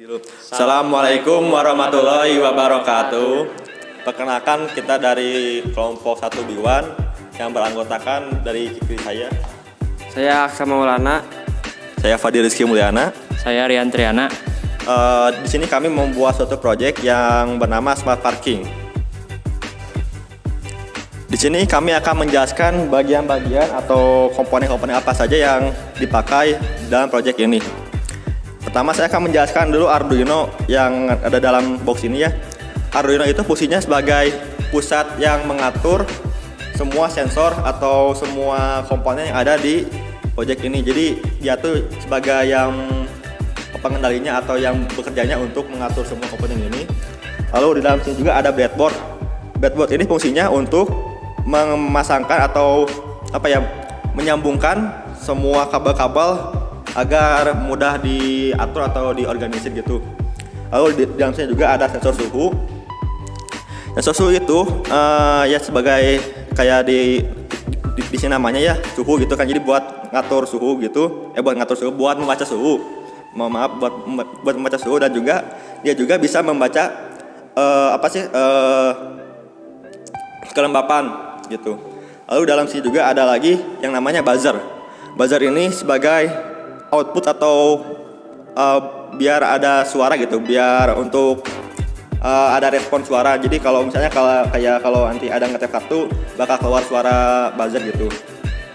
Assalamualaikum warahmatullahi wabarakatuh. Perkenalkan, kita dari kelompok 1 B1 yang beranggotakan dari kiri saya. Saya Aksa Maulana. Saya Fadil Rizky Mulyana. Saya Rian Triana. Di sini kami membuat suatu proyek yang bernama Smart Parking. Di sini kami akan menjelaskan bagian-bagian atau komponen-komponen apa saja yang dipakai dalam proyek ini. Pertama, saya akan menjelaskan dulu Arduino yang ada dalam box ini ya. Arduino itu fungsinya sebagai pusat yang mengatur semua sensor atau semua komponen yang ada di proyek ini. Jadi dia tuh sebagai yang pengendalinya atau yang bekerjanya untuk mengatur semua komponen ini. Lalu di dalam sini juga ada breadboard. Breadboard ini fungsinya untuk memasangkan atau menyambungkan semua kabel-kabel agar mudah diatur atau diorganisir gitu. Lalu di dalam sini juga ada sensor suhu. Sensor suhu itu ya sebagai kayak di sini namanya ya suhu gitu kan. Jadi buat ngatur suhu gitu. Buat membaca suhu. Buat membaca suhu, dan juga dia juga bisa membaca kelembapan gitu. Lalu dalam sini juga ada lagi yang namanya buzzer. Buzzer ini sebagai output atau biar ada suara gitu, biar untuk ada respon suara. Jadi kalau misalnya kalau nanti ada ngetep kartu bakal keluar suara buzzer gitu.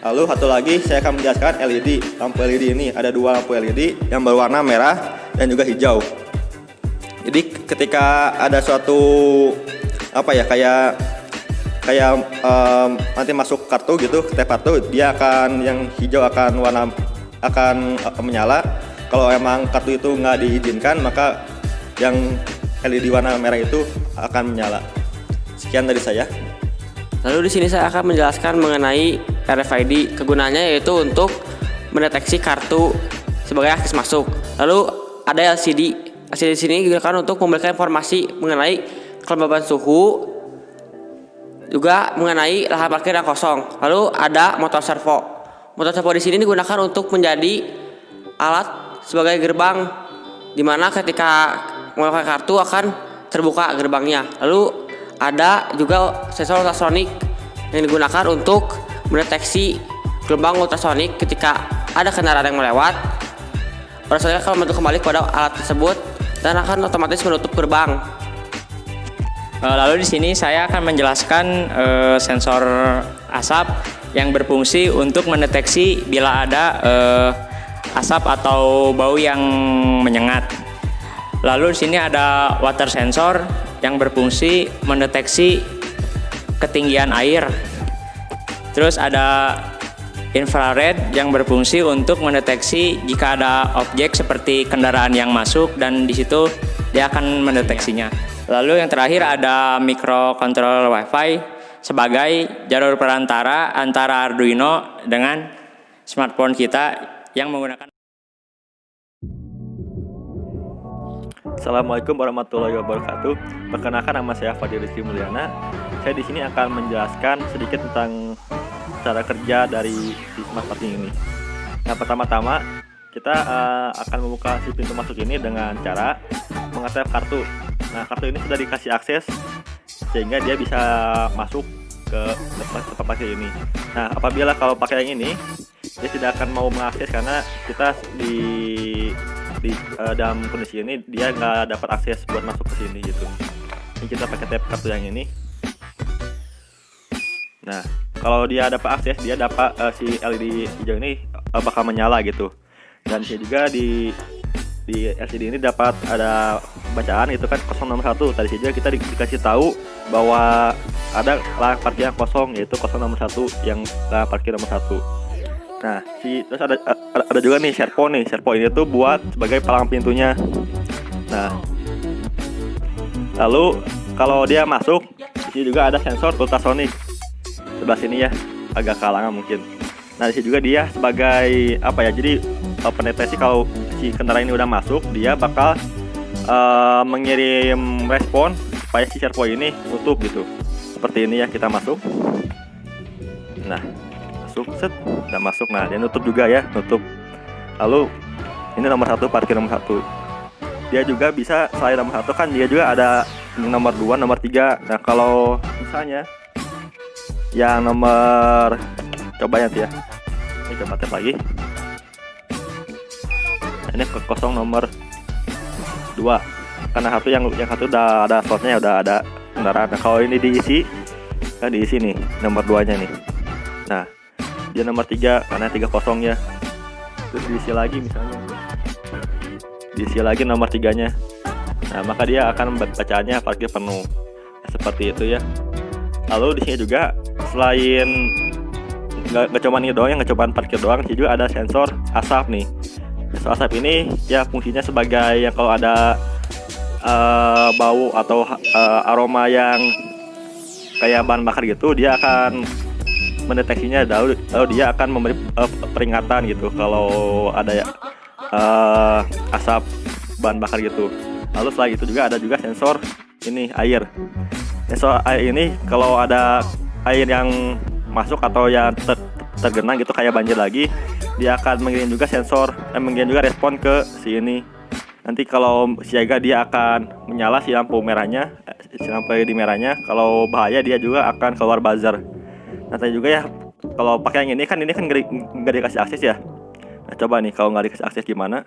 Lalu satu lagi saya akan menjelaskan LED. Lampu LED ini ada 2 lampu LED yang berwarna merah dan juga hijau. Jadi ketika ada suatu nanti masuk kartu gitu, ketep kartu, dia akan yang hijau akan menyala. Kalau emang kartu itu nggak diizinkan, maka yang LED warna merah itu akan menyala. Sekian dari saya. Lalu di sini saya akan menjelaskan mengenai RFID. Kegunaannya yaitu untuk mendeteksi kartu sebagai akses masuk. Lalu ada LCD. LCD di sini digunakan untuk memberikan informasi mengenai kelembaban suhu, juga mengenai lahan parkir yang kosong. Lalu ada motor servo. Motor servo di sini digunakan untuk menjadi alat sebagai gerbang, di mana ketika menggunakan kartu akan terbuka gerbangnya. Lalu ada juga sensor ultrasonik yang digunakan untuk mendeteksi gelombang ultrasonik ketika ada kendaraan yang melewat. Ultrasonik akan membantu kembali pada alat tersebut dan akan otomatis menutup gerbang. Lalu di sini saya akan menjelaskan sensor asap yang berfungsi untuk mendeteksi bila ada asap atau bau yang menyengat. Lalu di sini ada water sensor yang berfungsi mendeteksi ketinggian air. Terus ada infrared yang berfungsi untuk mendeteksi jika ada objek seperti kendaraan yang masuk, dan di situ dia akan mendeteksinya. Lalu yang terakhir ada microcontroller Wi-Fi sebagai jalur perantara antara Arduino dengan smartphone kita yang menggunakan. Assalamualaikum warahmatullahi wabarakatuh. Perkenalkan, nama saya Fadil Rizky Mulyana. Saya di sini akan menjelaskan sedikit tentang cara kerja dari si Smart Parking ini. Yang pertama-tama kita akan membuka si pintu masuk ini dengan cara mengetep kartu. Nah, kartu ini sudah dikasih akses sehingga dia bisa masuk ke tempat parkir ini. Nah, apabila kalau pakai yang ini, dia tidak akan mau mengakses karena kita di dalam kondisi ini dia nggak dapat akses buat masuk ke sini gitu. Ini kita pakai tap kartu yang ini. Nah, kalau dia dapat akses, dia dapat si LED hijau ini bakal menyala gitu. Dan juga di LCD ini dapat ada bacaan itu kan 061. Tadi saja kita dikasih tahu bahwa ada lahan parkir yang kosong, yaitu 061 yang lahan parkir nomor 1. Nah, terus ada juga nih servo nih. Servo ini tuh buat sebagai palang pintunya. Nah, lalu kalau dia masuk, di sini juga ada sensor ultrasonik. Sebelah sini ya, agak kalangan mungkin. Nah, di sini juga dia sebagai jadi pendeteksi kalau si kendaraan ini udah masuk, dia bakal mengirim respon supaya si servo ini tutup gitu. Seperti ini ya, kita masuk. Nah, masuk set, udah masuk. Nah, dia nutup juga ya, nutup. Lalu ini nomor 1, parkir nomor 1. dia juga bisa selain nomor 1 kan dia juga ada nomor 2, nomor 3. Nah kalau misalnya yang nomor, coba ya tuh ya, ini coba tab lagi. Nah, ini kosong nomor 2 karena yang satu udah ada slotnya, udah ada kendaraan. Nah kalau ini diisi kan diisi nih nomor 2 nya nih. Nah dia nomor 3 karena 3 kosongnya, terus diisi lagi misalnya, diisi lagi nomor 3 nya. Nah maka dia akan bacaannya parkir penuh. Nah, seperti itu ya. Lalu di sini juga selain nggak cuma ini doang, nggak cuma parkir doang, sih juga ada sensor asap nih. Sensor asap ini ya fungsinya sebagai yang kalau ada bau atau aroma yang kayak bahan bakar gitu, dia akan mendeteksinya, lalu dia akan memberi peringatan gitu kalau ada asap bahan bakar gitu. Lalu selain itu juga ada juga sensor ini air. Sensor air ini kalau ada air yang masuk atau yang tergenang gitu kayak banjir lagi, dia akan mengirim juga mengirim juga respon ke si ini. Nanti kalau siaga dia akan menyala si lampu merahnya, si lampu di merahnya. Kalau bahaya dia juga akan keluar buzzer. Nanti juga ya kalau pakai yang ini kan nggak dikasih akses ya. Nah coba nih kalau nggak dikasih akses gimana?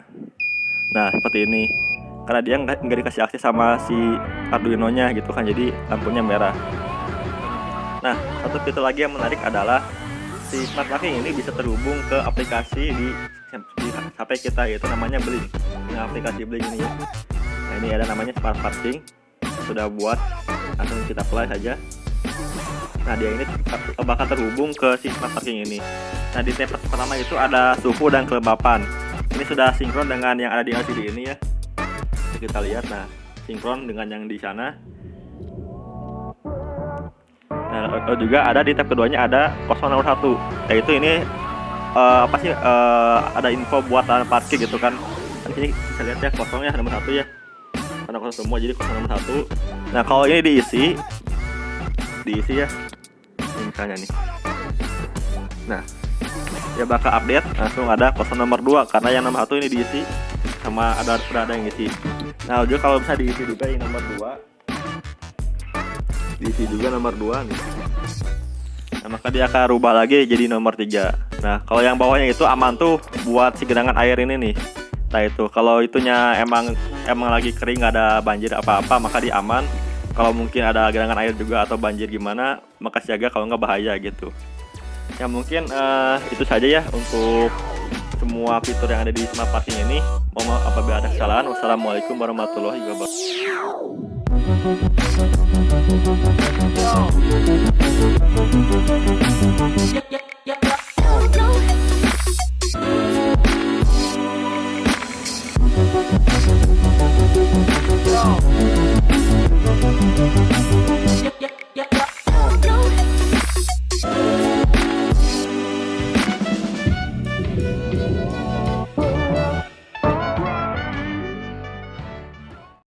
Nah seperti ini. Karena dia nggak dikasih akses sama si Arduino-nya gitu kan, jadi lampunya merah. Nah satu fitur lagi yang menarik adalah si smart parking ini bisa terhubung ke aplikasi di HP kita, yaitu namanya Blink. Ini aplikasi Blink ini ya. Nah ini ada namanya smart parking, sudah buat, langsung kita play saja. Nah dia ini bakal terhubung ke si smart parking ini. Nah di tab pertama itu ada suhu dan kelembapan. Ini sudah sinkron dengan yang ada di LCD ini ya. Kita lihat, nah sinkron dengan yang di sana. Nah juga ada di tab keduanya ada kosong nomor 1, yaitu ini apa sih ada info buat lahan parkir gitu kan. Nanti bisa lihat ya kosongnya nomor 1 ya, karena kosong semua jadi kosong nomor 1. Nah kalau ini diisi ya ini misalnya nih, nah dia bakal update langsung ada kosong nomor 2 karena yang nomor 1 ini diisi sama ada yang isi. Nah juga kalau bisa diisi juga yang nomor 2, diisi juga nomor 2 nih. Nah maka dia akan rubah lagi jadi nomor 3. Nah kalau yang bawahnya itu aman tuh buat si genangan air ini nih. Nah itu kalau itunya emang lagi kering, nggak ada banjir apa-apa, maka dia aman. Kalau mungkin ada genangan air juga atau banjir gimana, maka siaga kalau nggak bahaya gitu. Ya mungkin itu saja ya untuk semua fitur yang ada di smart parking ini. Mohon maaf apabila ada kesalahan. Wassalamualaikum warahmatullahi wabarakatuh.